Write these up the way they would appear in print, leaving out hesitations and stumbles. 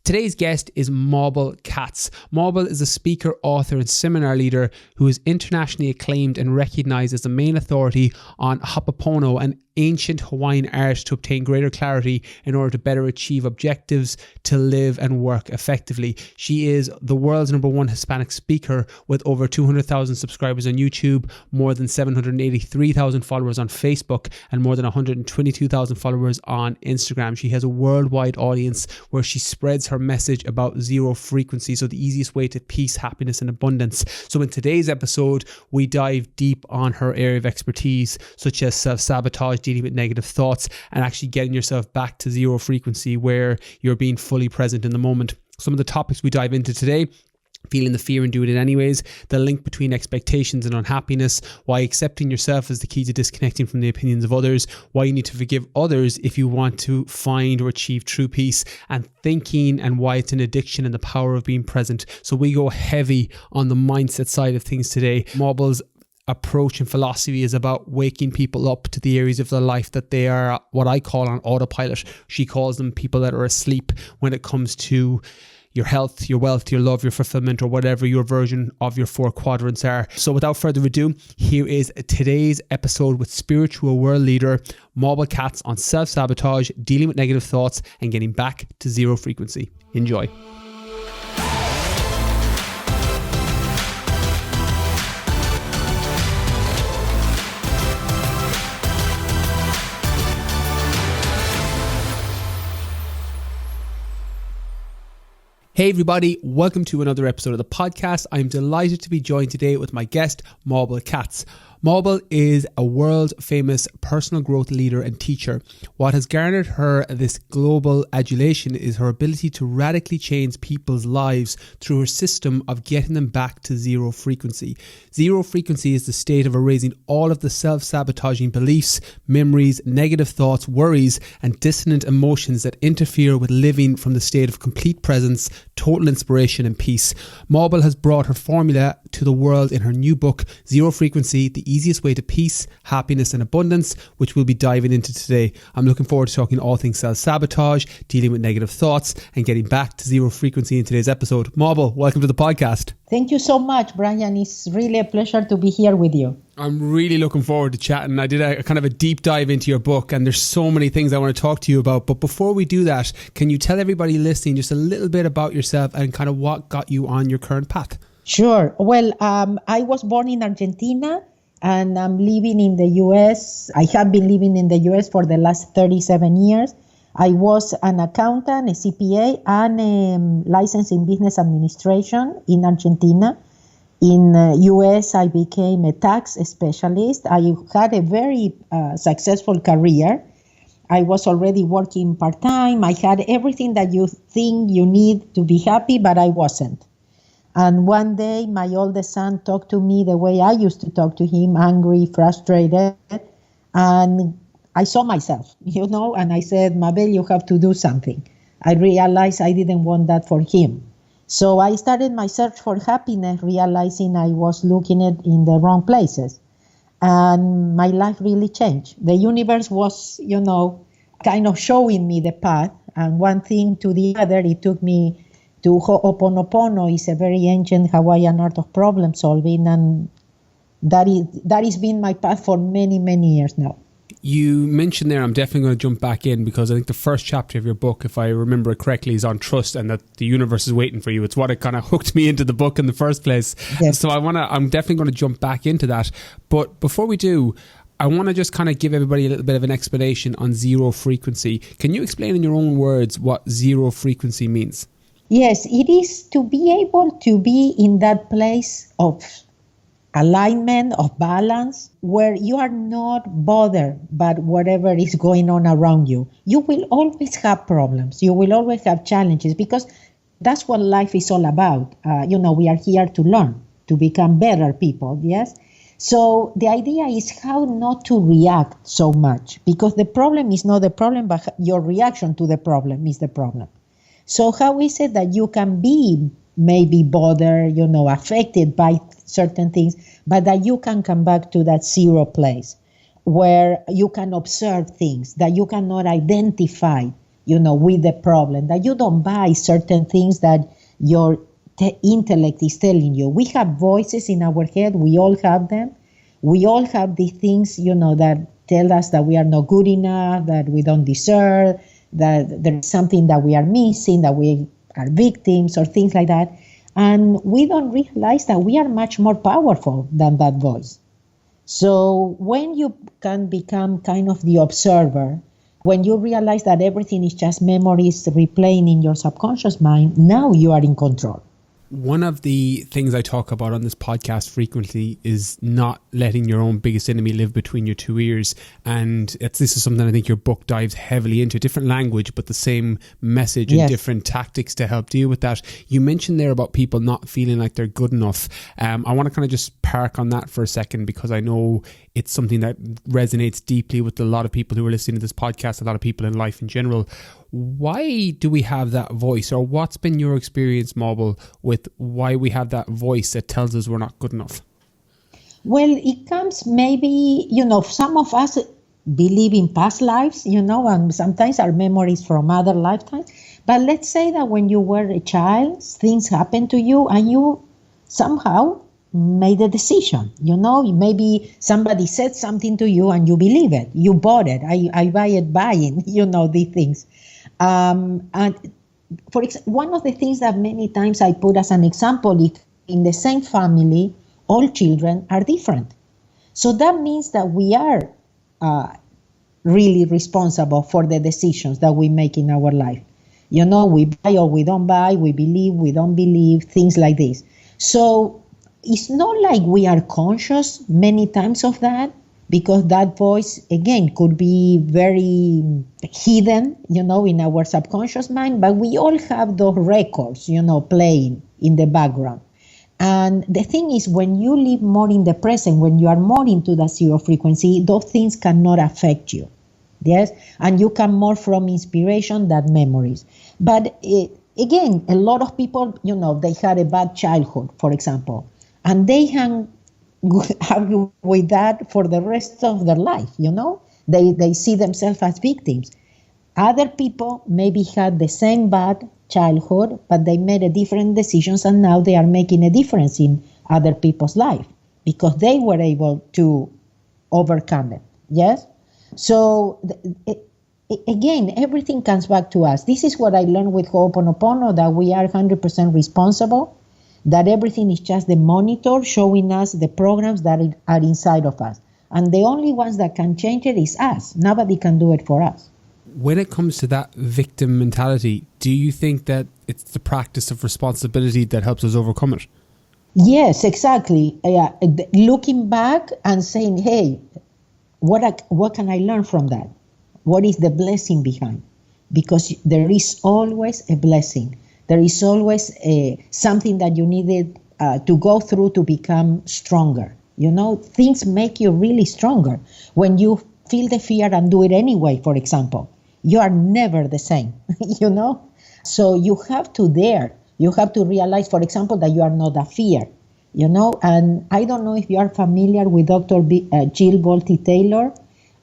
Today's guest is Mabel Katz. Mabel is a speaker, author and seminar leader who is internationally acclaimed and recognised as the main authority on Ho'oponopono, an ancient Hawaiian art to obtain greater clarity in order to better achieve objectives to live and work effectively. She is the world's #1 Hispanic speaker with over 200,000 subscribers on YouTube, more than 783,000 followers on Facebook, and more than 122,000 followers on Instagram. She has a worldwide audience where she spreads her message about zero frequency, so the easiest way to peace, happiness and abundance. So in today's episode, we dive deep on her area of expertise, such as self-sabotage, dealing with negative thoughts, and actually getting yourself back to zero frequency where you're being fully present in the moment. Some of the topics we dive into today: feeling the fear and doing it anyways, the link between expectations and unhappiness, why accepting yourself is the key to disconnecting from the opinions of others, why you need to forgive others if you want to find or achieve true peace, and thinking and why it's an addiction and the power of being present. So we go heavy on the mindset side of things today. Mabel's approach and philosophy is about waking people up to the areas of their life that they are what I call on autopilot. She calls them people that are asleep when it comes to your health, your wealth, your love, your fulfillment, or whatever your version of your 4 quadrants are. So without further ado, here is today's episode with spiritual world leader Mabel Katz on self-sabotage, dealing with negative thoughts and getting back to zero frequency. Enjoy. Hey everybody, welcome to another episode of the podcast. I'm delighted to be joined today with my guest, Mabel Katz. Mabel is a world famous personal growth leader and teacher. What has garnered her this global adulation is her ability to radically change people's lives through her system of getting them back to zero frequency. Zero frequency is the state of erasing all of the self-sabotaging beliefs, memories, negative thoughts, worries, and dissonant emotions that interfere with living from the state of complete presence, total inspiration and peace. Mabel has brought her formula to the world in her new book, Zero Frequency, The Easiest Way to Peace, Happiness and Abundance, which we'll be diving into today. I'm looking forward to talking all things self-sabotage, dealing with negative thoughts, and getting back to zero frequency in today's episode. Mabel, welcome to the podcast. Thank you so much, Brian. It's really a pleasure to be here with you. I'm really looking forward to chatting. I did a kind of a deep dive into your book, and there's so many things I want to talk to you about. But before we do that, can you tell everybody listening just a little bit about yourself and kind of what got you on your current path? Sure. Well, I was born in Argentina and I'm living in the US. I have been living in the US for the last 37 years. I was an accountant, a CPA, and a licensed in business administration in Argentina. In US, I became a tax specialist. I had a very successful career. I was already working part-time. I had everything that you think you need to be happy, but I wasn't. And one day, my oldest son talked to me the way I used to talk to him, angry, frustrated. And I saw myself, and I said, Mabel, you have to do something. I realized I didn't want that for him. So I started my search for happiness, realizing I was looking at in the wrong places. And my life really changed. The universe was, kind of showing me the path. And one thing to the other, it took me to Ho'oponopono. Is a very ancient Hawaiian art of problem solving, and that has been my path for many, many years now. You mentioned there, I'm definitely going to jump back in because I think the first chapter of your book, if I remember it correctly, is on trust and that the universe is waiting for you. It's what it kind of hooked me into the book in the first place. Yes. So I'm definitely going to jump back into that. But before we do, I want to just kind of give everybody a little bit of an explanation on zero frequency. Can you explain in your own words what zero frequency means? Yes, it is to be able to be in that place of alignment, of balance, where you are not bothered by whatever is going on around you. You will always have problems. You will always have challenges because that's what life is all about. We are here to learn, to become better people, yes? So the idea is how not to react so much, because the problem is not the problem, but your reaction to the problem is the problem. So how is it that you can be maybe bothered, affected by certain things, but that you can come back to that zero place where you can observe things that you cannot identify, with the problem, that you don't buy certain things that your intellect is telling you. We have voices in our head. We all have them. We all have these things, that tell us that we are not good enough, that we don't deserve, that there's something that we are missing, that we are victims or things like that. And we don't realize that we are much more powerful than that voice. So when you can become kind of the observer, when you realize that everything is just memories replaying in your subconscious mind, now you are in control. One of the things I talk about on this podcast frequently is not letting your own biggest enemy live between your two ears. And this is something I think your book dives heavily into. Different language, but the same message and different tactics to help deal with that. You mentioned there about people not feeling like they're good enough. I want to kind of just park on that for a second, because I know it's something that resonates deeply with a lot of people who are listening to this podcast, a lot of people in life in general. Why do we have that voice, or what's been your experience, Mabel, with why we have that voice that tells us we're not good enough? Well, it comes maybe, some of us believe in past lives, and sometimes our memories from other lifetimes. But let's say that when you were a child, things happened to you and you somehow made a decision. Maybe somebody said something to you and you believe it. You bought it. I buy it buying, these things. And for one of the things that many times I put as an example is in the same family, all children are different. So that means that we are really responsible for the decisions that we make in our life. We buy or we don't buy, we believe, we don't believe, things like this. So it's not like we are conscious many times of that, because that voice, again, could be very hidden, in our subconscious mind, but we all have those records, playing in the background. And the thing is, when you live more in the present, when you are more into the zero frequency, those things cannot affect you. Yes? And you come more from inspiration than memories. But again, a lot of people, they had a bad childhood, for example, and they hang with that for the rest of their life, They see themselves as victims. Other people maybe had the same bad childhood, but they made a different decisions, and now they are making a difference in other people's life because they were able to overcome it. Yes? So again, everything comes back to us. This is what I learned with Ho'oponopono, that we are 100% responsible, that everything is just the monitor showing us the programs that are inside of us. And the only ones that can change it is us. Nobody can do it for us. When it comes to that victim mentality, do you think that it's the practice of responsibility that helps us overcome it? Yes, exactly. Looking back and saying, hey, what can I learn from that? What is the blessing behind? Because there is always a blessing. There is always something that you needed to go through to become stronger. Things make you really stronger. When you feel the fear and do it anyway, for example, you are never the same, So you have to dare. You have to realize, for example, that you are not a fear, And I don't know if you are familiar with Dr. Jill Bolte Taylor.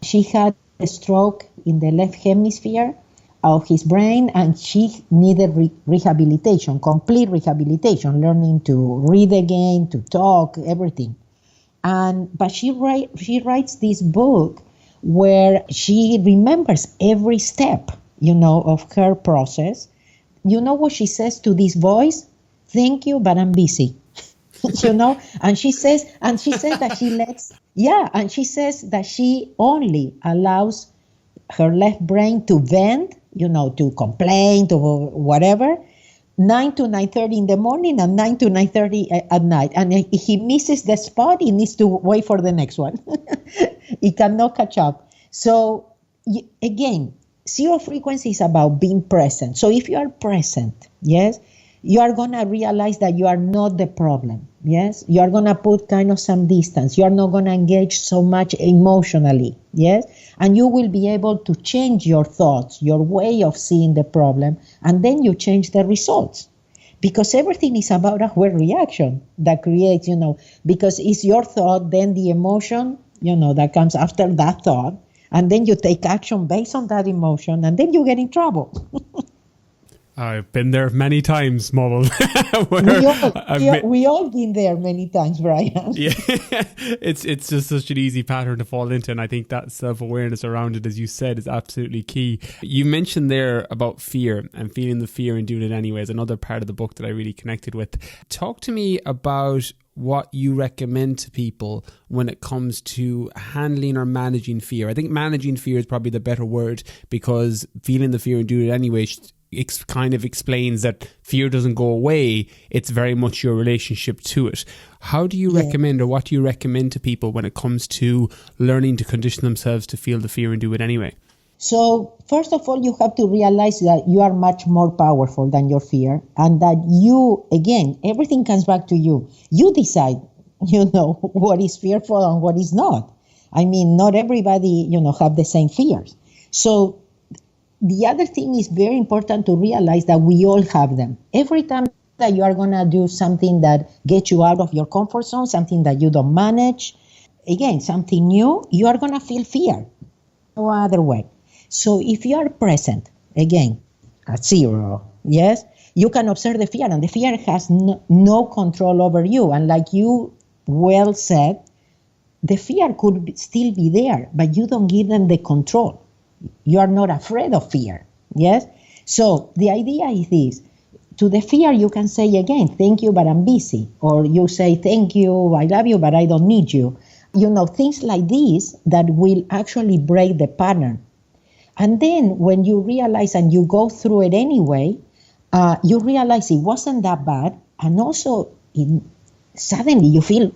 She had a stroke in the left hemisphere of his brain, and she needed rehabilitation, complete rehabilitation, learning to read again, to talk, everything. But she writes this book where she remembers every step, of her process. You know what she says to this voice? Thank you, but I'm busy. And she says that she says that she only allows her left brain to vent, to complain, to whatever, 9 to 9:30 in the morning and 9 to 9:30 at night. And if he misses the spot, he needs to wait for the next one. He cannot catch up. So again, zero frequency is about being present. So if you are present, yes, you are going to realize that you are not the problem. Yes, you are going to put kind of some distance. You are not going to engage so much emotionally. Yes, and you will be able to change your thoughts, your way of seeing the problem, and then you change the results. Because everything is about our reaction that creates, because it's your thought, then the emotion, that comes after that thought. And then you take action based on that emotion, and then you get in trouble. I've been there many times, Mabel. We all been there many times, Brian. Yeah, it's just such an easy pattern to fall into, and I think that self-awareness around it, as you said, is absolutely key. You mentioned there about fear and feeling the fear and doing it anyways, another part of the book that I really connected with. Talk to me about what you recommend to people when it comes to handling or managing fear. I think managing fear is probably the better word, because feeling the fear and doing it anyway kind of explains that fear doesn't go away. It's very much your relationship to it. How do you recommend, or what do you recommend to people when it comes to learning to condition themselves to feel the fear and do it anyway? So first of all, you have to realize that you are much more powerful than your fear, and that you, again, everything comes back to you. You decide, what is fearful and what is not. I mean, not everybody, have the same fears. So the other thing is very important to realize that we all have them. Every time that you are going to do something that gets you out of your comfort zone, something that you don't manage, again, something new, you are going to feel fear. No other way. So if you are present, again, at 0, yes, you can observe the fear, and the fear has no control over you. And like you well said, the fear could still be there, but you don't give them the control. You are not afraid of fear, yes? So the idea is this. To the fear, you can say again, thank you, but I'm busy. Or you say, thank you, I love you, but I don't need you. Things like this that will actually break the pattern. And then when you realize and you go through it anyway, you realize it wasn't that bad. And also, suddenly you feel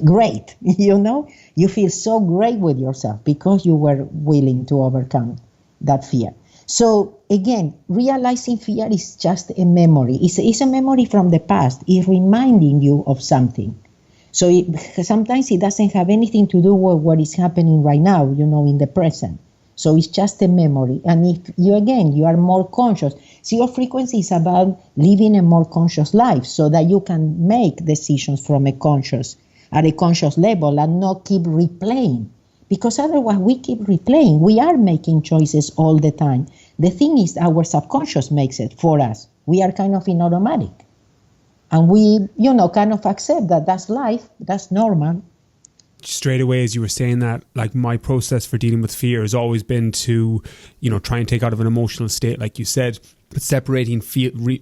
great, You feel so great with yourself because you were willing to overcome that fear. So again, realizing fear is just a memory. It's a memory from the past. It's reminding you of something. So sometimes it doesn't have anything to do with what is happening right now, in the present. So it's just a memory. And if you are more conscious. Zero frequency is about living a more conscious life so that you can make decisions at a conscious level and not keep replaying. Because otherwise we keep replaying. We are making choices all the time. The thing is, our subconscious makes it for us. We are kind of in automatic. And we, kind of accept that that's life, that's normal. Straight away, as you were saying that, like, my process for dealing with fear has always been to, try and take out of an emotional state, like you said, but separating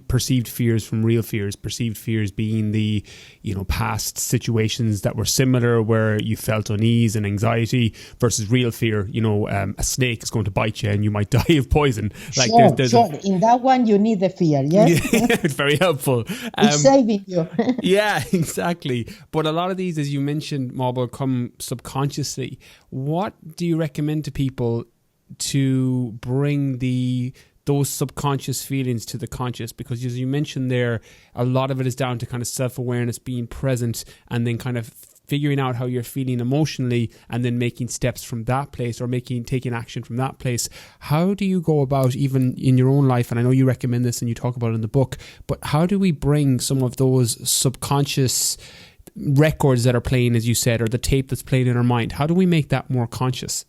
perceived fears from real fears. Perceived fears being the, past situations that were similar where you felt unease and anxiety, versus real fear, a snake is going to bite you and you might die of poison. Like, sure. In that one, you need the fear, yes? It's very helpful. It's saving you. Yeah, exactly. But a lot of these, as you mentioned, Mabel, come subconsciously. What do you recommend to people to bring those subconscious feelings to the conscious? Because as you mentioned there, a lot of it is down to kind of self-awareness, being present, and then kind of figuring out how you're feeling emotionally, and then making steps from that place, or taking action from that place. How do you go about, even in your own life, and I know you recommend this and you talk about it in the book, but how do we bring some of those subconscious records that are playing, as you said, or the tape that's playing in our mind, how do we make that more conscious?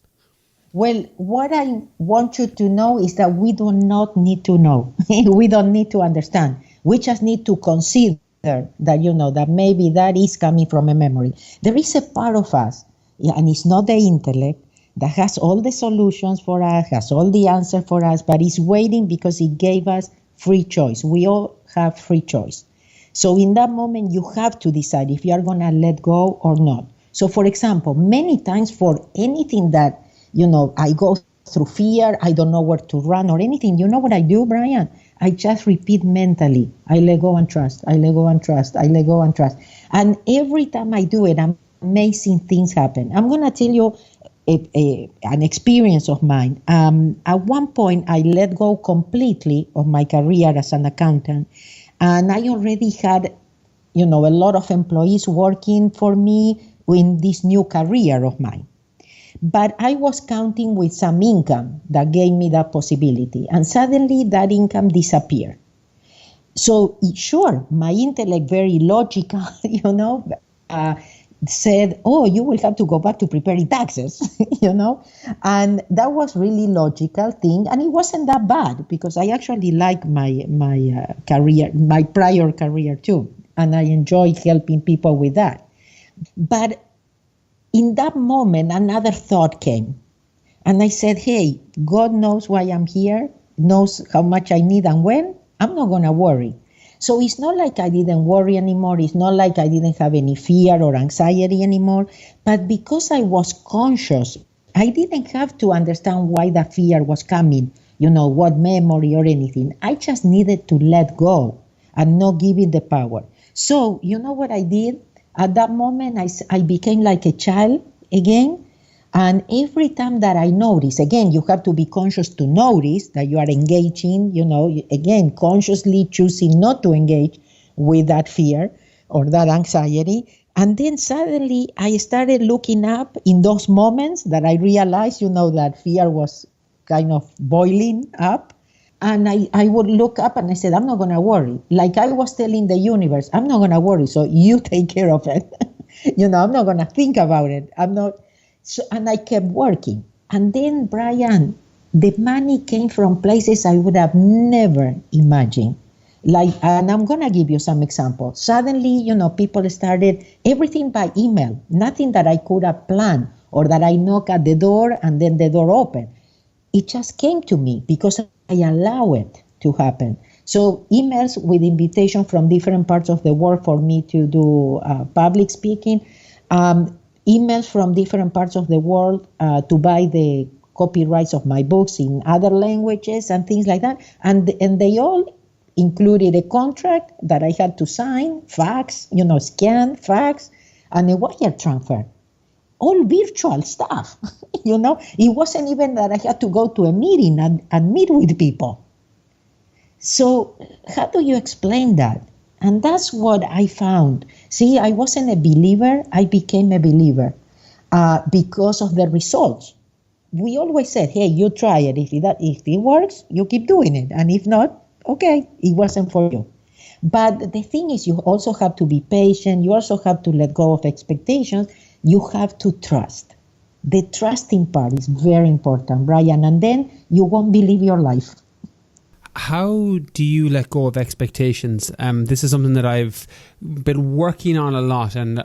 Well, what I want you to know is that we do not need to know. We don't need to understand. We just need to consider that, that maybe that is coming from a memory. There is a part of us, and it's not the intellect, that has all the solutions for us, has all the answer for us, but it's waiting because it gave us free choice. We all have free choice. So in that moment, you have to decide if you are going to let go or not. So for example, many times for anything that I go through fear, I don't know where to run or anything. You know what I do, Brian? I just repeat mentally, I let go and trust, I let go and trust, I let go and trust. And every time I do it, amazing things happen. I'm going to tell you an experience of mine. At one point, I let go completely of my career as an accountant. And I already had, a lot of employees working for me in this new career of mine. But I was counting with some income that gave me that possibility. And suddenly that income disappeared. So sure, my intellect, very logical, said, oh, you will have to go back to preparing taxes, and that was really logical thing, and it wasn't that bad because I actually like my career, my prior career too, and I enjoy helping people with that. But in that moment, another thought came, and I said, hey, God knows why I'm here, knows how much I need and when. I'm not going to worry. So it's not like I didn't worry anymore. It's not like I didn't have any fear or anxiety anymore. But because I was conscious, I didn't have to understand why the fear was coming, what memory or anything. I just needed to let go and not give it the power. So you know what I did? At that moment, I became like a child again. And every time that I notice, again, you have to be conscious to notice that you are engaging, again, consciously choosing not to engage with that fear or that anxiety. And then suddenly I started looking up in those moments that I realized, that fear was kind of boiling up. And I would look up and I said, I'm not going to worry. Like I was telling the universe, I'm not going to worry. So you take care of it. I'm not going to think about it. I'm not. So, and I kept working. And then, Brian, the money came from places I would have never imagined. And I'm going to give you some examples. Suddenly, people started everything by email, nothing that I could have planned or that I knock at the door and then the door opened. It just came to me because I allow it to happen. So emails with invitation from different parts of the world for me to do public speaking, emails from different parts of the world to buy the copyrights of my books in other languages and things like that. And they all included a contract that I had to sign, fax, scan, fax, and a wire transfer. All virtual stuff, It wasn't even that I had to go to a meeting and meet with people. So how do you explain that? And that's what I found. See, I wasn't a believer. I became a believer because of the results. We always said, hey, you try it. If it works, you keep doing it. And if not, okay, it wasn't for you. But the thing is, you also have to be patient. You also have to let go of expectations. You have to trust. The trusting part is very important, Brian. And then you won't believe your life. How do you let go of expectations? This is something that I've been working on a lot. And,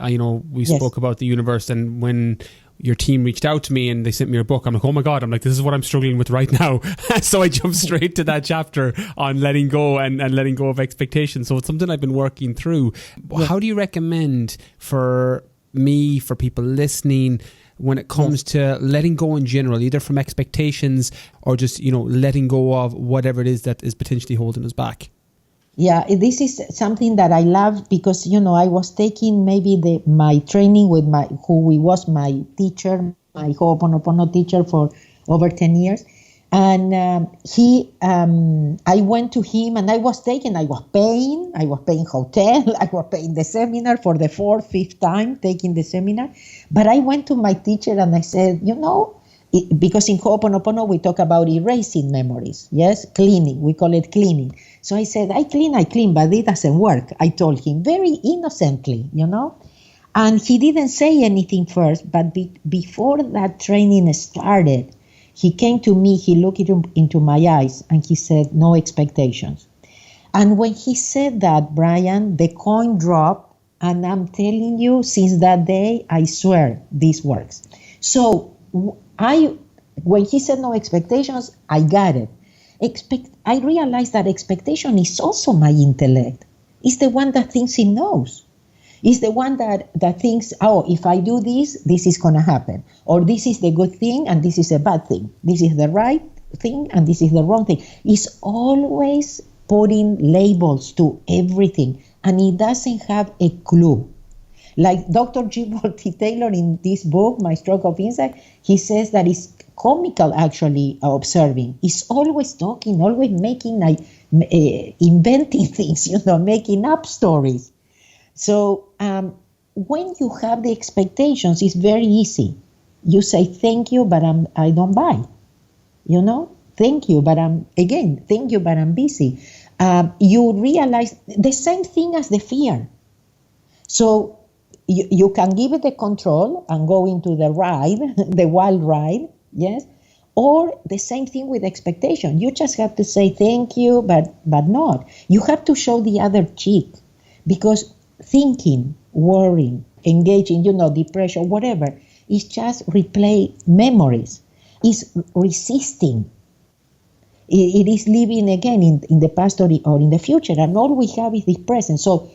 we spoke about the universe, and when your team reached out to me and they sent me your book, I'm like, oh my God, this is what I'm struggling with right now. So I jumped straight to that chapter on letting go and letting go of expectations. So it's something I've been working through. Yeah. How do you recommend for me, for people listening, when it comes to letting go in general, either from expectations or just, letting go of whatever it is that is potentially holding us back? Yeah, this is something that I love because, I was taking maybe my training with who was my teacher, my Ho'oponopono teacher for over 10 years. And I went to him and I was paying hotel, I was paying the seminar for the 4th, 5th time taking the seminar. But I went to my teacher and I said, because in Ho'oponopono we talk about erasing memories, yes, cleaning, we call it cleaning. So I said, I clean, but it doesn't work. I told him very innocently, and he didn't say anything first, but before that training started, he came to me, he looked into my eyes, and he said, no expectations. And when he said that, Brian, the coin dropped, and I'm telling you, since that day, I swear this works. So when he said no expectations, I got it. I realized that expectation is also my intellect. It's the one that thinks it knows. It's the one that thinks, oh, if I do this, this is going to happen. Or this is the good thing and this is a bad thing. This is the right thing and this is the wrong thing. It's always putting labels to everything. And it doesn't have a clue. Like Dr. G. Walty Taylor in this book, My Stroke of Insight, he says that it's comical actually observing. He's always talking, always making, inventing things, making up stories. So when you have the expectations, it's very easy. You say, thank you, but I don't buy. Thank you, but thank you, but I'm busy. You realize the same thing as the fear. So you can give it the control and go into the ride, the wild ride, yes? Or the same thing with expectation. You just have to say thank you, but not. You have to show the other cheek, because thinking, worrying, engaging, depression, whatever, is just replay memories. Is resisting. It is living again in the past or in the future, and all we have is the present. So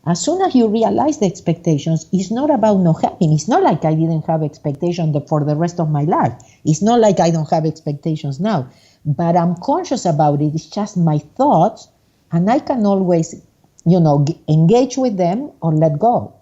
as soon as you realize the expectations, it's not about not having. It's not like I didn't have expectations for the rest of my life. It's not like I don't have expectations now, but I'm conscious about it. It's just my thoughts, and I can always, engage with them or let go.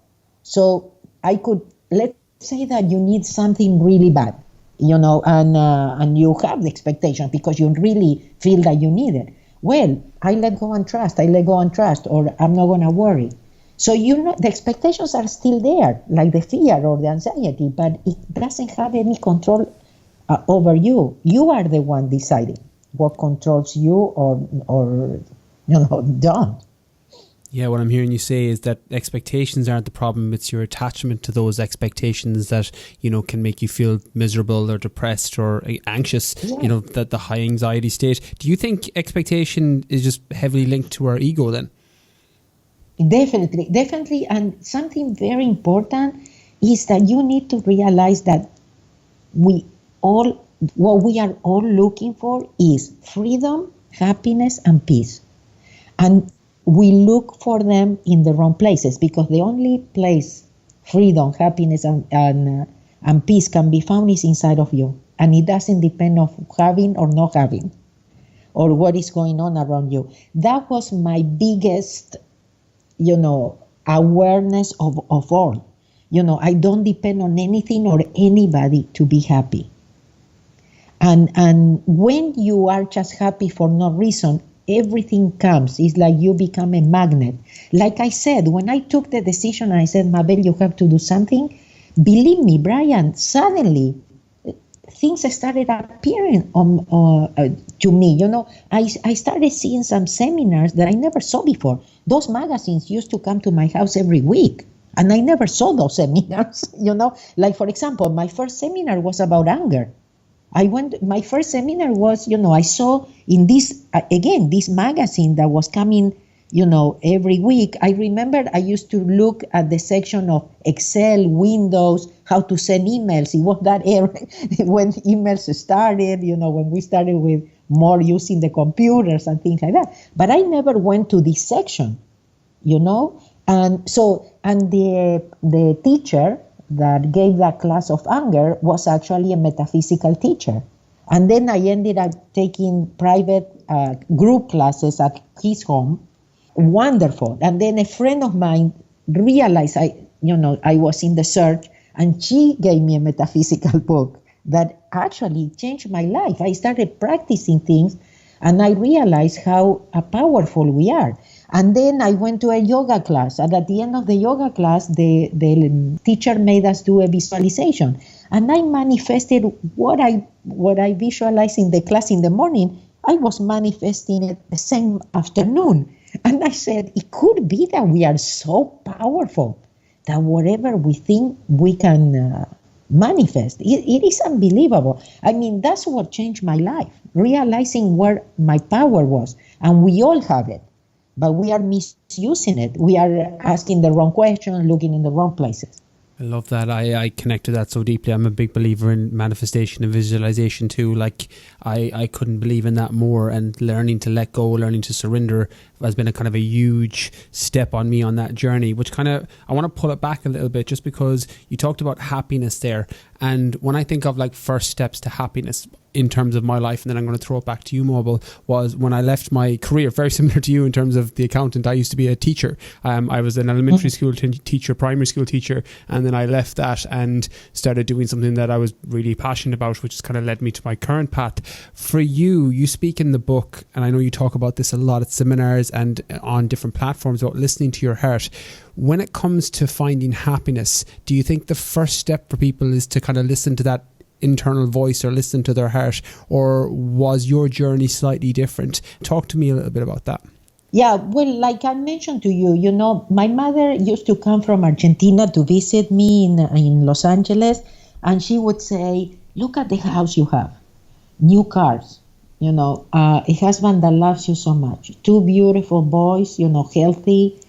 So I could, let's say that you need something really bad, and you have the expectation because you really feel that you need it. Well, I let go and trust, or I'm not going to worry. So, the expectations are still there, like the fear or the anxiety, but it doesn't have any control over you. You are the one deciding what controls you or don't. Yeah, what I'm hearing you say is that expectations aren't the problem. It's your attachment to those expectations that, can make you feel miserable or depressed or anxious, Yeah. that the high anxiety state. Do you think expectation is just heavily linked to our ego then? Definitely. And something very important is that you need to realize that what we are all looking for is freedom, happiness, and peace. And we look for them in the wrong places, because the only place freedom, happiness, and peace can be found is inside of you. And it doesn't depend on having or not having, or what is going on around you. That was my biggest, awareness of all. I don't depend on anything or anybody to be happy. And when you are just happy for no reason, everything comes. It's like you become a magnet. Like I said, when I took the decision, I said, Mabel, you have to do something. Believe me, Brian, suddenly things started appearing to me. I started seeing some seminars that I never saw before. Those magazines used to come to my house every week, and I never saw those seminars. Like, for example, my first seminar was about anger. My first seminar was, I saw in this magazine that was coming, every week. I remember I used to look at the section of Excel, Windows, how to send emails. It was that era when emails started, when we started with more using the computers and things like that. But I never went to this section, and the teacher that gave that class of anger was actually a metaphysical teacher. And then I ended up taking private group classes at his home. Wonderful. And then a friend of mine realized I was in the search, and she gave me a metaphysical book that actually changed my life. I started practicing things, and I realized how powerful we are. And then I went to a yoga class, and at the end of the yoga class, the teacher made us do a visualization. And I manifested what I visualized in the class in the morning. I was manifesting it the same afternoon. And I said, it could be that we are so powerful that whatever we think we can manifest. It is unbelievable. I mean, that's what changed my life, realizing where my power was. And we all have it, but we are misusing it. We are asking the wrong questions, looking in the wrong places. I love that. I connect to that so deeply. I'm a big believer in manifestation and visualization too. Like I couldn't believe in that more, and learning to let go, learning to surrender has been a kind of a huge step on me on that journey, which kind of, I want to pull it back a little bit just because you talked about happiness there. And when I think of like first steps to happiness in terms of my life, and then I'm going to throw it back to you, Mabel, was when I left my career, very similar to you in terms of the accountant. I used to be a teacher. I was an elementary school teacher, primary school teacher, and then I left that and started doing something that I was really passionate about, which has kind of led me to my current path. For you, you speak in the book, and I know you talk about this a lot at seminars and on different platforms about listening to your heart. When it comes to finding happiness, do you think the first step for people is to kind of listen to that internal voice or listen to their heart, or was your journey slightly different? Talk to me a little bit about that. Yeah, well, like I mentioned to you, my mother used to come from Argentina to visit me in Los Angeles, and she would say, "Look at the house you have, new cars, a husband that loves you so much, two beautiful boys, healthy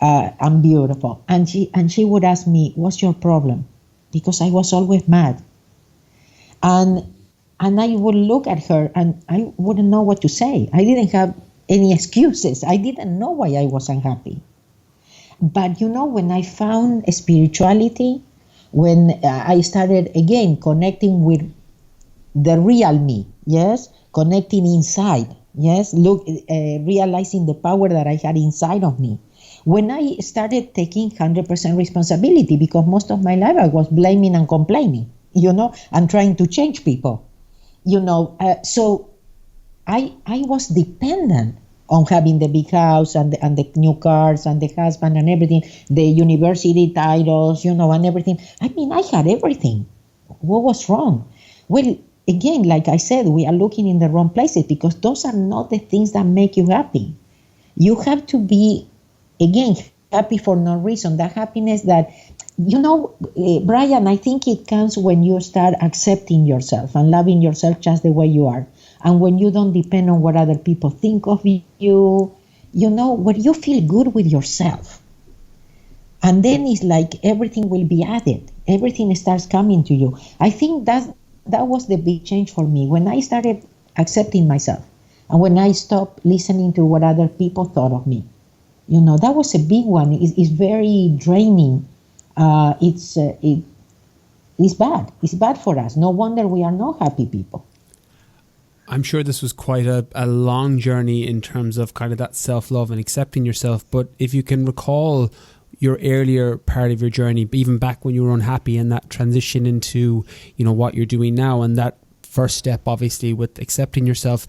and beautiful." And she would ask me, "What's your problem?" Because I was always mad, and and I would look at her and I wouldn't know what to say. I didn't have any excuses. I didn't know why I was unhappy. But when I found spirituality, when I started again connecting with the real me, yes, connecting inside, yes, realizing the power that I had inside of me. When I started taking 100% responsibility, because most of my life I was blaming and complaining, and trying to change people, so I was dependent on having the big house and the new cars and the husband and everything, the university titles, and everything. I mean, I had everything. What was wrong? Well, again, like I said, we are looking in the wrong places, because those are not the things that make you happy. You have to be, again, happy for no reason. That happiness that, Brian, I think it comes when you start accepting yourself and loving yourself just the way you are. And when you don't depend on what other people think of you, when you feel good with yourself. And then it's like everything will be added. Everything starts coming to you. I think that was the big change for me when I started accepting myself, and when I stopped listening to what other people thought of me. That was a big one. It's very draining. It's bad. It's bad for us. No wonder we are not happy people. I'm sure this was quite a long journey in terms of kind of that self-love and accepting yourself. But if you can recall your earlier part of your journey, even back when you were unhappy, and that transition into, what you're doing now, and that first step, obviously, with accepting yourself,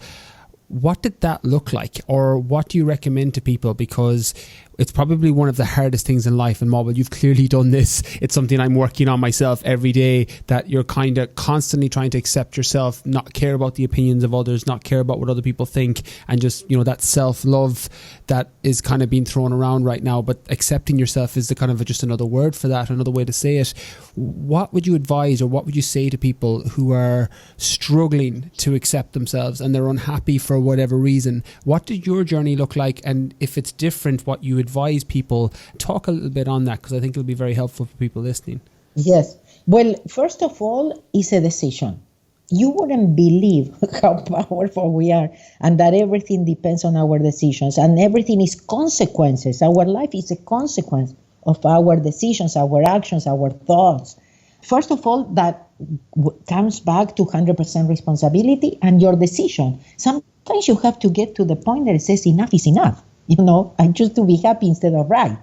what did that look like? Or what do you recommend to people? Because it's probably one of the hardest things in life. And Mabel, you've clearly done this. It's something I'm working on myself every day, that you're kind of constantly trying to accept yourself, not care about the opinions of others, not care about what other people think, and just, that self-love that is kind of being thrown around right now. But accepting yourself is the kind of just another word for that, another way to say it. What would you advise, or what would you say to people who are struggling to accept themselves and they're unhappy for whatever reason? What did your journey look like? And if it's different, what you advise people, talk a little bit on that, because I think it'll be very helpful for people listening. Yes. Well, first of all, it's a decision. You wouldn't believe how powerful we are, and that everything depends on our decisions, and everything is consequences. Our life is a consequence of our decisions, our actions, our thoughts. First of all, that comes back to 100% responsibility and your decision. Sometimes you have to get to the point that it says enough is enough. I choose to be happy instead of right,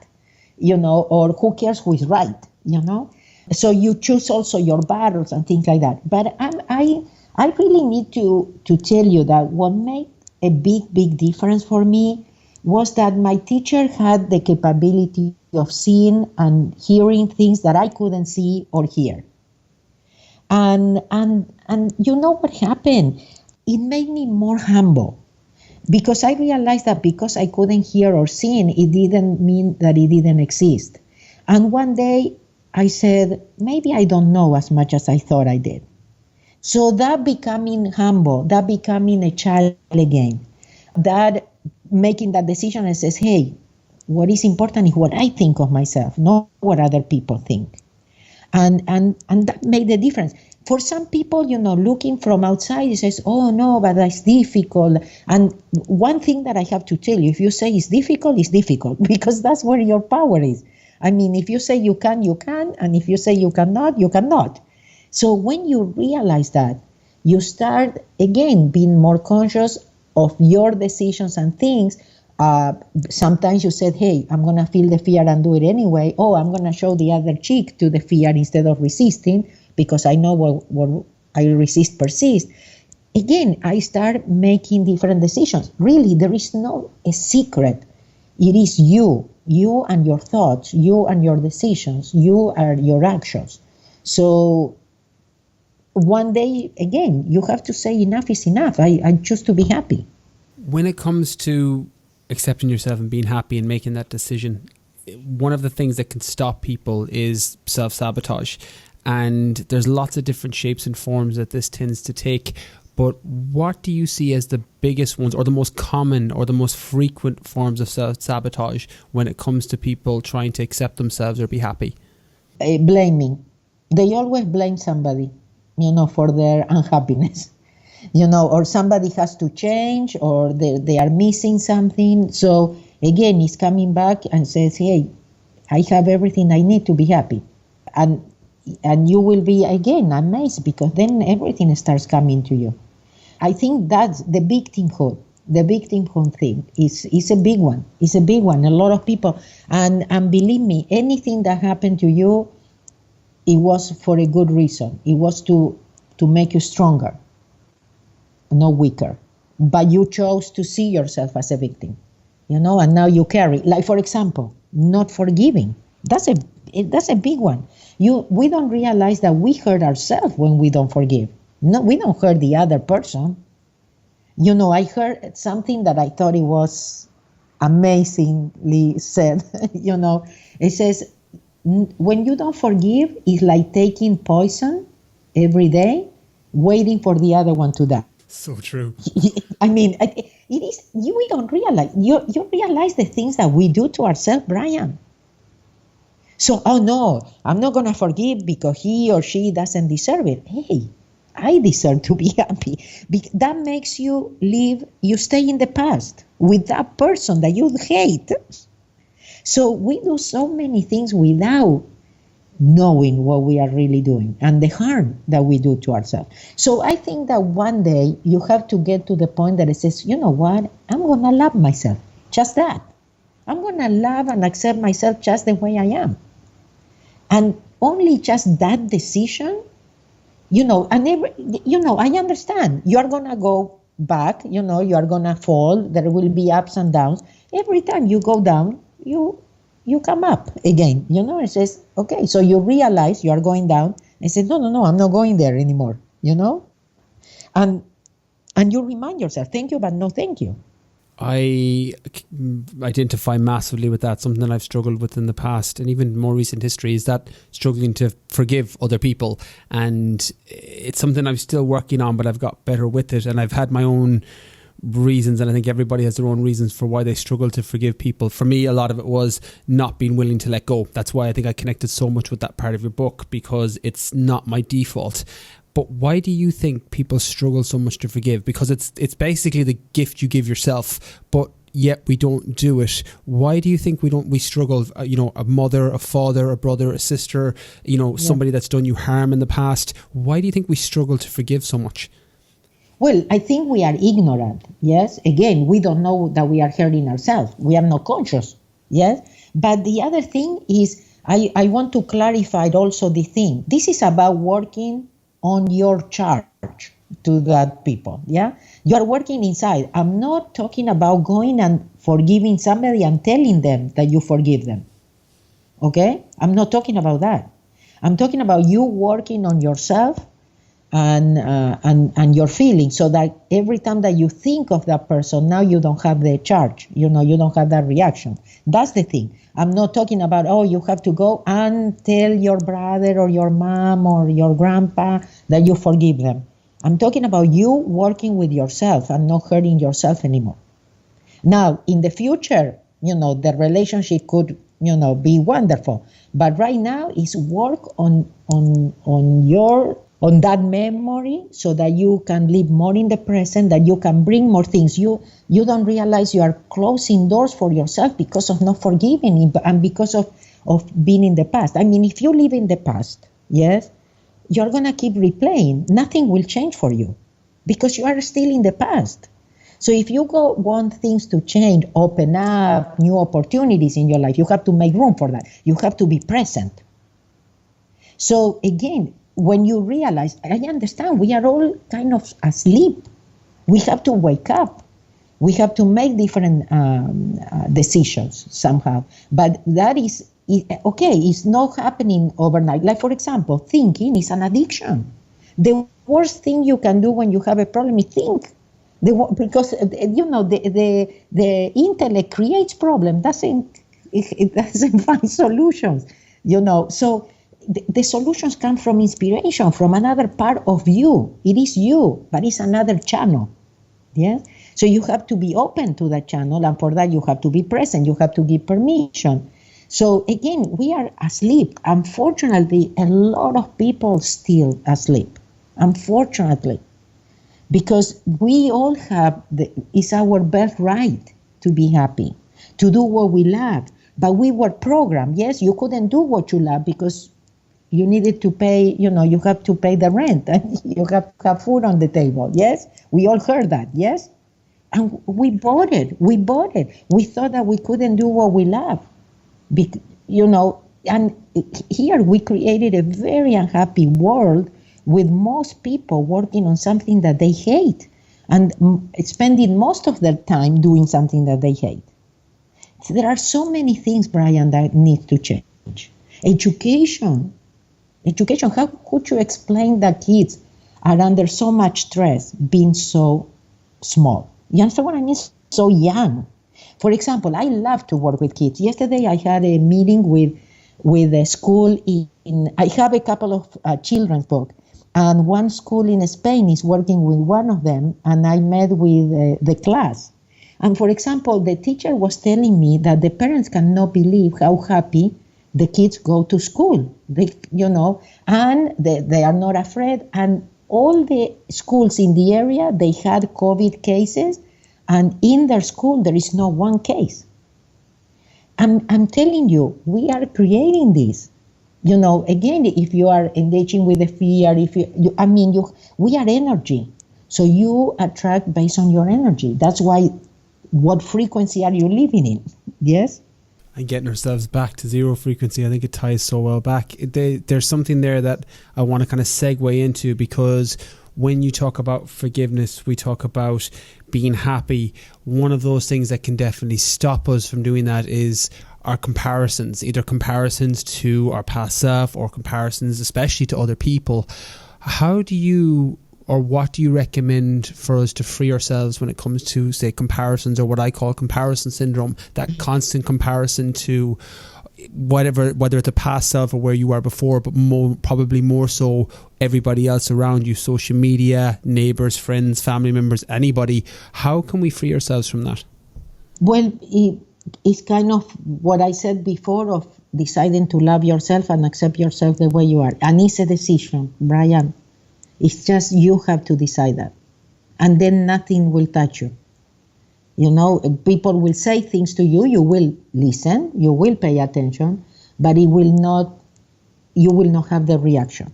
or who cares who is right, So you choose also your battles and things like that. But I really need to tell you that what made a big difference for me was that my teacher had the capability of seeing and hearing things that I couldn't see or hear. And you know what happened? It made me more humble. Because I realized that because I couldn't hear or see, it didn't mean that it didn't exist. And one day I said, maybe I don't know as much as I thought I did. So that becoming humble, that becoming a child again, that making that decision and says, hey, what is important is what I think of myself, not what other people think. And that made the difference. For some people, looking from outside, it says, oh, no, but that's difficult. And one thing that I have to tell you, if you say it's difficult, because that's where your power is. I mean, if you say you can, you can. And if you say you cannot, you cannot. So when you realize that, you start, again, being more conscious of your decisions and things. Sometimes you said, hey, I'm going to feel the fear and do it anyway. Oh, I'm going to show the other cheek to the fear instead of resisting, because I know what I resist persists. Again, I start making different decisions. Really, there is no a secret. It is you and your thoughts, you and your decisions, you are your actions. So one day, again, you have to say enough is enough. I choose to be happy. When it comes to accepting yourself and being happy and making that decision, one of the things that can stop people is self-sabotage. And there's lots of different shapes and forms that this tends to take. But what do you see as the biggest ones, or the most common or the most frequent forms of self-sabotage when it comes to people trying to accept themselves or be happy? Blaming. They always blame somebody, for their unhappiness, or somebody has to change, or they are missing something. So again, it's coming back and says, hey, I have everything I need to be happy. And you will be, again, amazed, because then everything starts coming to you. I think that's the victimhood. The victimhood thing is a big one. It's a big one. A lot of people, and believe me, anything that happened to you, it was for a good reason. It was to make you stronger, not weaker. But you chose to see yourself as a victim, and now you carry. Like, for example, not forgiving. That's a big one. We don't realize that we hurt ourselves when we don't forgive. No, we don't hurt the other person. I heard something that I thought it was amazingly said. It says, when you don't forgive, it's like taking poison every day, waiting for the other one to die. So true. I mean, it is. We don't realize. You realize the things that we do to ourselves, Brian. So, oh no, I'm not going to forgive because he or she doesn't deserve it. Hey, I deserve to be happy. That makes you stay in the past with that person that you hate. So we do so many things without knowing what we are really doing and the harm that we do to ourselves. So I think that one day you have to get to the point that it says, you know what, I'm going to love myself. Just that. I'm going to love and accept myself just the way I am. And only just that decision, and I understand. You are going to go back, you are going to fall. There will be ups and downs. Every time you go down, you come up again. It says, okay, so you realize you are going down. I said, no, I'm not going there anymore, And you remind yourself, thank you, but no thank you. I identify massively with that. Something that I've struggled with in the past and even more recent history is that struggling to forgive other people. And it's something I'm still working on, but I've got better with it. And I've had my own reasons, and I think everybody has their own reasons for why they struggle to forgive people. For me, a lot of it was not being willing to let go. That's why I think I connected so much with that part of your book, because it's not my default. But why do you think people struggle so much to forgive? Because it's basically the gift you give yourself, but yet we don't do it. Why do you think we struggle? A mother, a father, a brother, a sister, somebody that's done you harm in the past. Why do you think we struggle to forgive so much? Well, I think we are ignorant, yes? Again, we don't know that we are hurting ourselves. We are not conscious, yes? But the other thing is, I want to clarify also the thing. This is about working on your charge to that people, yeah? You are working inside. I'm not talking about going and forgiving somebody and telling them that you forgive them, okay? I'm not talking about that. I'm talking about you working on yourself and your feelings, so that every time that you think of that person, now you don't have the charge, you don't have that reaction. That's the thing. I'm not talking about, you have to go and tell your brother or your mom or your grandpa that you forgive them. I'm talking about you working with yourself and not hurting yourself anymore. Now, in the future, the relationship could, be wonderful. But right now is work on that memory, so that you can live more in the present, that you can bring more things. You don't realize you are closing doors for yourself because of not forgiving and because of being in the past. I mean, if you live in the past, yes, you're going to keep replaying. Nothing will change for you because you are still in the past. So if you want things to change, open up new opportunities in your life, you have to make room for that. You have to be present. So again, when you realize, I understand we are all kind of asleep. We have to wake up. We have to make different decisions somehow. But that is, okay, it's not happening overnight. Like, for example, thinking is an addiction. The worst thing you can do when you have a problem is think. Because the intellect creates problem, it doesn't find solutions, So the solutions come from inspiration, from another part of you. It is you, but it's another channel. Yes. So you have to be open to that channel, and for that you have to be present. You have to give permission. So again, we are asleep. Unfortunately, a lot of people still asleep. Unfortunately. Because we all have, it's our birthright to be happy, to do what we love. But we were programmed. Yes, you couldn't do what you love because you needed to pay, you have to pay the rent and you have to have food on the table. Yes, we all heard that. Yes. And we bought it. We thought that we couldn't do what we love. And here we created a very unhappy world with most people working on something that they hate and spending most of their time doing something that they hate. So there are so many things, Brian, that need to change. Education, how could you explain that kids are under so much stress being so small? You understand what I mean? So young. For example, I love to work with kids. Yesterday I had a meeting with a school I have a couple of children's books. And one school in Spain is working with one of them, and I met with the class. And for example, the teacher was telling me that the parents cannot believe how happy the kids go to school. And they are not afraid. And all the schools in the area, they had COVID cases, and in their school there is not one case. I'm telling you, we are creating this. Again, if you are engaging with the fear, we are energy. So you attract based on your energy. That's why, what frequency are you living in? Yes? And getting ourselves back to zero frequency, I think it ties so well back. There's something there that I want to kind of segue into, because when you talk about forgiveness, we talk about being happy. One of those things that can definitely stop us from doing that is our comparisons, either comparisons to our past self or comparisons especially to other people. How do you, or what do you recommend for us to free ourselves when it comes to, say, comparisons, or what I call comparison syndrome, that constant comparison to whether it's a past self or where you are before, but probably more so everybody else around you, social media, neighbors, friends, family members, anybody. How can we free ourselves from that? Well, it's kind of what I said before of deciding to love yourself and accept yourself the way you are. And it's a decision, Brian. It's just you have to decide that. And then nothing will touch you. People will say things to you, you will listen, you will pay attention, but you will not have the reaction.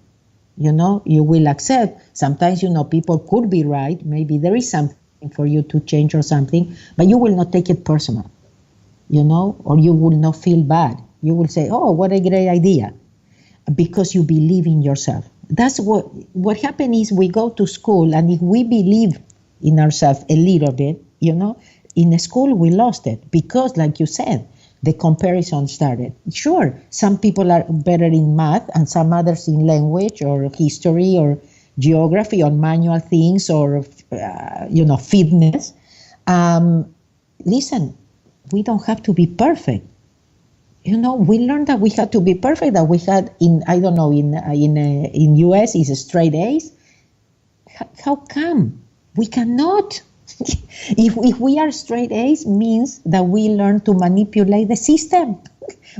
You will accept. Sometimes, people could be right. Maybe there is something for you to change or something, but you will not take it personal, or you will not feel bad. You will say, oh, what a great idea, because you believe in yourself. That's what happened is we go to school, and if we believe in ourselves a little bit, in school we lost it because, like you said, the comparison started. Sure, some people are better in math and some others in language or history or geography or manual things or, fitness. Listen, we don't have to be perfect. We learned that we had to be perfect, that we had in US is straight A's. How come? We cannot. If we are straight A's, means that we learn to manipulate the system.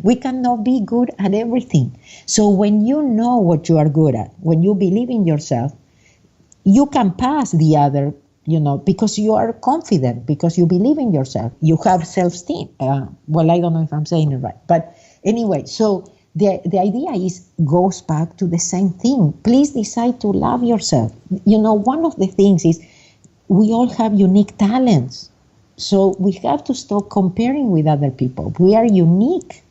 We cannot be good at everything. So when you know what you are good at, when you believe in yourself, you can pass the other, because you are confident, because you believe in yourself. You have self-esteem. Well, I don't know if I'm saying it right. But anyway, so the idea goes back to the same thing. Please decide to love yourself. One of the things is we all have unique talents. So we have to stop comparing with other people. We are unique.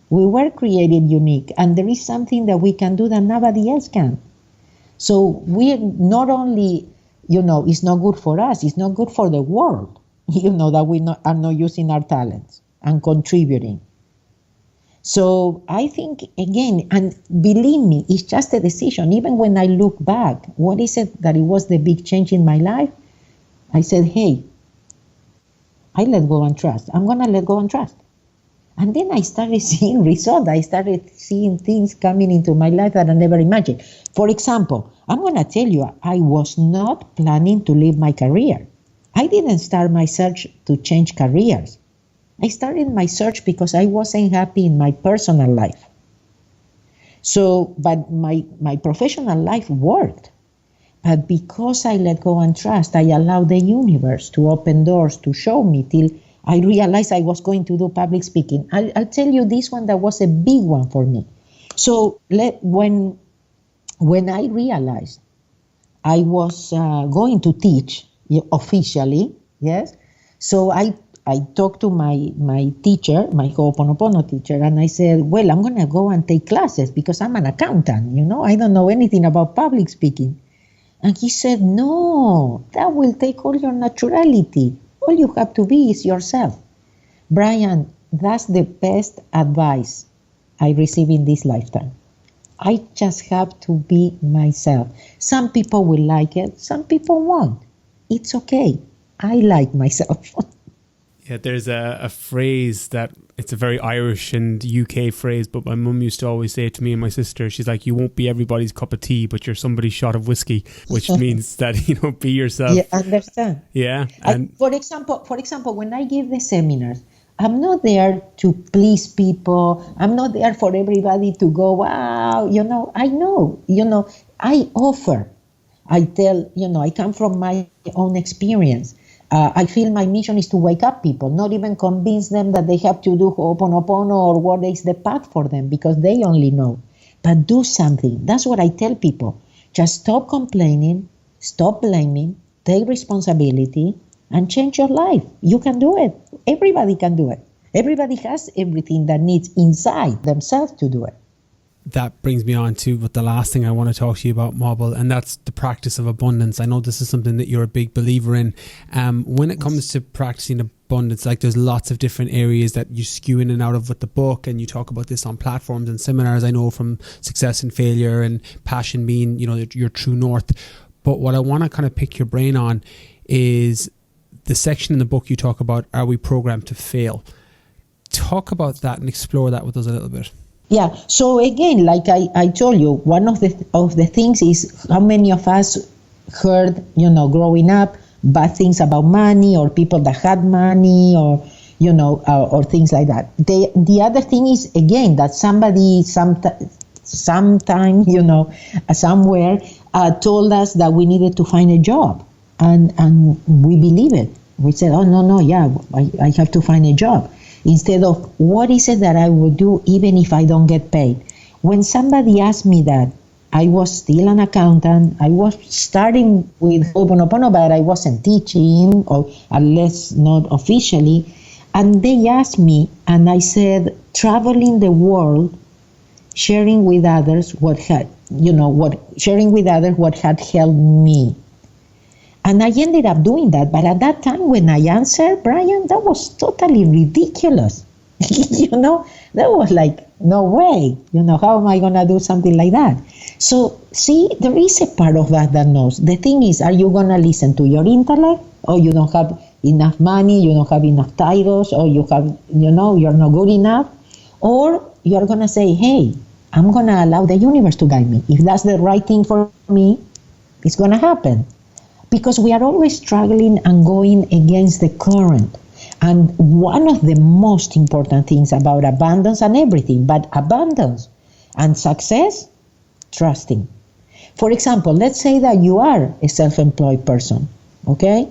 We were created unique. And there is something that we can do that nobody else can. So we not only, it's not good for us, it's not good for the world, that we are not using our talents and contributing. So I think, again, and believe me, it's just a decision. Even when I look back, what is it that it was the big change in my life? I said, hey, I let go and trust. I'm going to let go and trust. And then I started seeing results. I started seeing things coming into my life that I never imagined. For example, I'm going to tell you, I was not planning to leave my career. I didn't start my search to change careers. I started my search because I wasn't happy in my personal life. So, but my professional life worked. But because I let go and trust, I allowed the universe to open doors to show me till I realized I was going to do public speaking. I'll tell you this one that was a big one for me. So when I realized I was going to teach officially, yes, so I talked to my teacher, my Ho'oponopono teacher, and I said, well, I'm going to go and take classes because I'm an accountant, I don't know anything about public speaking. And he said, no, that will take all your naturality. All you have to be is yourself. Brian, that's the best advice I received in this lifetime. I just have to be myself. Some people will like it, some people won't. It's okay. I like myself. Yeah, there's a phrase that it's a very Irish and UK phrase, but my mum used to always say it to me and my sister. She's like, you won't be everybody's cup of tea, but you're somebody's shot of whiskey, which means that, be yourself. Yeah, understand. Yeah. And for example, when I give the seminars, I'm not there to please people. I'm not there for everybody to go, wow, I know, I offer. I tell, I come from my own experience. I feel my mission is to wake up people, not even convince them that they have to do Ho'oponopono or what is the path for them, because they only know. But do something. That's what I tell people. Just stop complaining, stop blaming, take responsibility, and change your life. You can do it. Everybody can do it. Everybody has everything that needs inside themselves to do it. That brings me on to the last thing I want to talk to you about, Mabel, and that's the practice of abundance. I know this is something that you're a big believer in. When it comes to practicing abundance, like there's lots of different areas that you skew in and out of with the book, and you talk about this on platforms and seminars. I know from Success and Failure and Passion being, your true north. But what I want to kind of pick your brain on is the section in the book you talk about, are we programmed to fail? Talk about that and explore that with us a little bit. Yeah. So again, like I told you, one of the things is how many of us heard, growing up, bad things about money or people that had money or things like that. The other thing is, again, that somebody sometime, somewhere told us that we needed to find a job, and we believe it. We said, oh no, yeah, I have to find a job. Instead of, what is it that I would do even if I don't get paid? When somebody asked me that, I was still an accountant. I was starting with Ho'oponopono, but I wasn't teaching, or at least not officially. And they asked me, and I said, traveling the world, sharing with others what had helped me. And I ended up doing that. But at that time when I answered, Brian, that was totally ridiculous. That was like, no way. How am I going to do something like that? So, see, there is a part of that knows. The thing is, are you going to listen to your intellect? Or you don't have enough money, you don't have enough titles, or you have, you're not good enough? Or you're going to say, hey, I'm going to allow the universe to guide me. If that's the right thing for me, it's going to happen. Because we are always struggling and going against the current. And one of the most important things about abundance and everything, but abundance and success, trusting. For example, let's say that you are a self-employed person, okay?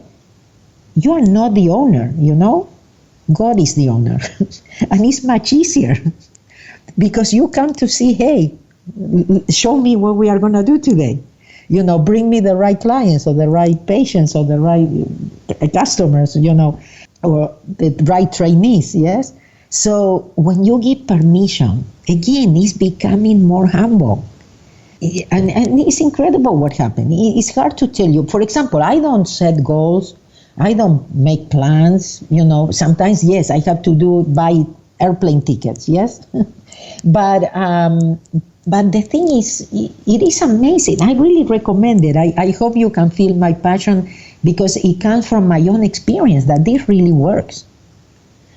You are not the owner, God is the owner. And it's much easier because you come to see, hey, show me what we are going to do today. Bring me the right clients or the right patients or the right customers, or the right trainees, yes? So when you give permission, again, it's becoming more humble. And it's incredible what happened. It's hard to tell you. For example, I don't set goals. I don't make plans. Sometimes, yes, I have to buy airplane tickets, yes? But the thing is, it is amazing. I really recommend it. I hope you can feel my passion because it comes from my own experience that this really works.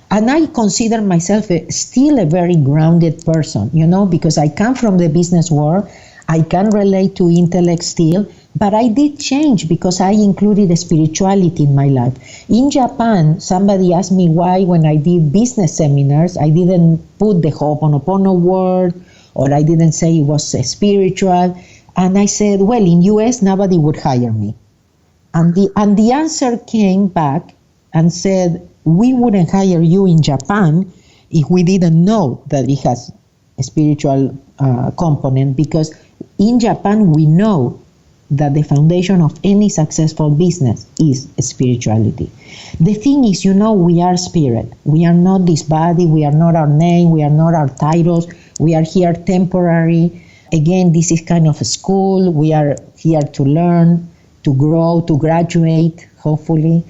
And I consider myself still a very grounded person, because I come from the business world. I can relate to intellect still, but I did change because I included spirituality in my life. In Japan, somebody asked me why when I did business seminars, I didn't put the Ho'oponopono word, or I didn't say it was spiritual. And I said, well, in US, nobody would hire me. And the answer came back and said, we wouldn't hire you in Japan if we didn't know that it has a spiritual component, because in Japan we know that the foundation of any successful business is spirituality. The thing is, we are spirit. We are not this body. We are not our name. We are not our titles. We are here temporary. Again, this is kind of a school. We are here to learn, to grow, to graduate, hopefully.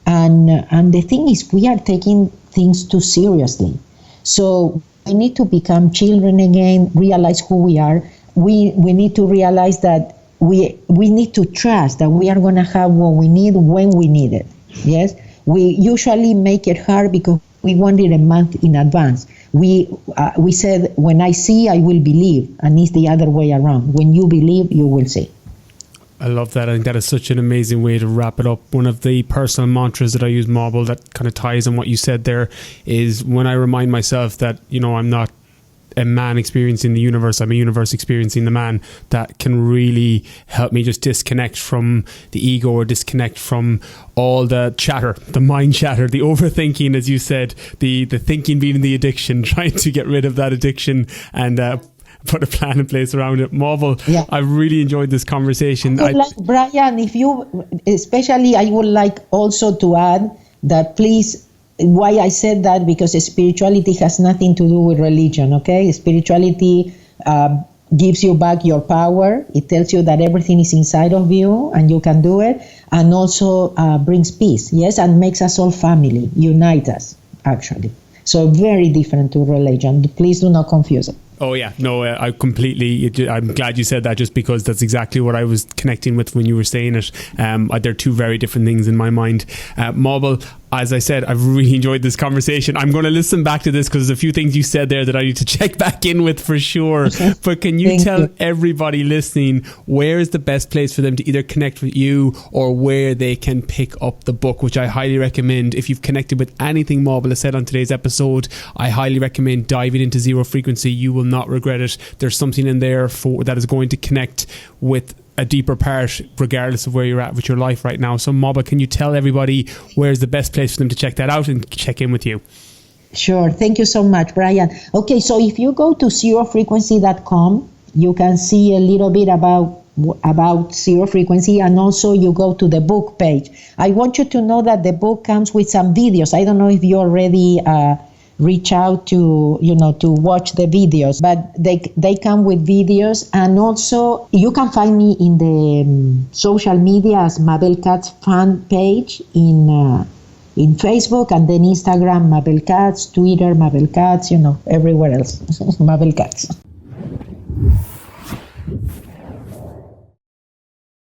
And the thing is, we are taking things too seriously. So we need to become children again, realize who we are. We need to realize that we need to trust that we are going to have what we need when we need it. Yes, we usually make it hard because we want it a month in advance. We said, when I see, I will believe, and it's the other way around. When you believe, you will see. I love that. I think that is such an amazing way to wrap it up. One of the personal mantras that I use, Mabel, that kind of ties on what you said there, is when I remind myself that, I'm not a man experiencing the universe, I'm a universe experiencing the man, that can really help me just disconnect from the ego, or disconnect from all the chatter, the mind chatter, the overthinking, as you said, the thinking being the addiction, trying to get rid of that addiction and put a plan in place around it. Mabel, yeah. I really enjoyed this conversation. Brian, especially I would like also to add that, please, why I said that, because spirituality has nothing to do with religion, okay? Spirituality gives you back your power. It tells you that everything is inside of you and you can do it, and also brings peace, yes, and makes us all family, unite us, actually. So very different to religion. Please do not confuse it. Oh yeah, no, I'm glad you said that, just because that's exactly what I was connecting with when you were saying it. They're two very different things in my mind. Mabel, as I said, I've really enjoyed this conversation. I'm going to listen back to this because there's a few things you said there that I need to check back in with for sure. But can you tell everybody listening where is the best place for them to either connect with you or where they can pick up the book, which I highly recommend. If you've connected with anything Mabel has said on today's episode, I highly recommend diving into Zero Frequency. You will not regret it. There's something in there that is going to connect with a deeper part, regardless of where you're at with your life right now. So Mabel, can you tell everybody where's the best place for them to check that out and check in with you? Sure. Thank you so much, Brian. Okay, so if you go to zerofrequency.com, you can see a little bit about Zero Frequency, and also you go to the book page. I want you to know that the book comes with some videos. I don't know if you already reach out to watch the videos, but they come with videos. And also you can find me in the social media as Mabel Katz fan page in Facebook, and then Instagram Mabel Katz, Twitter Mabel Katz, everywhere else Mabel Katz.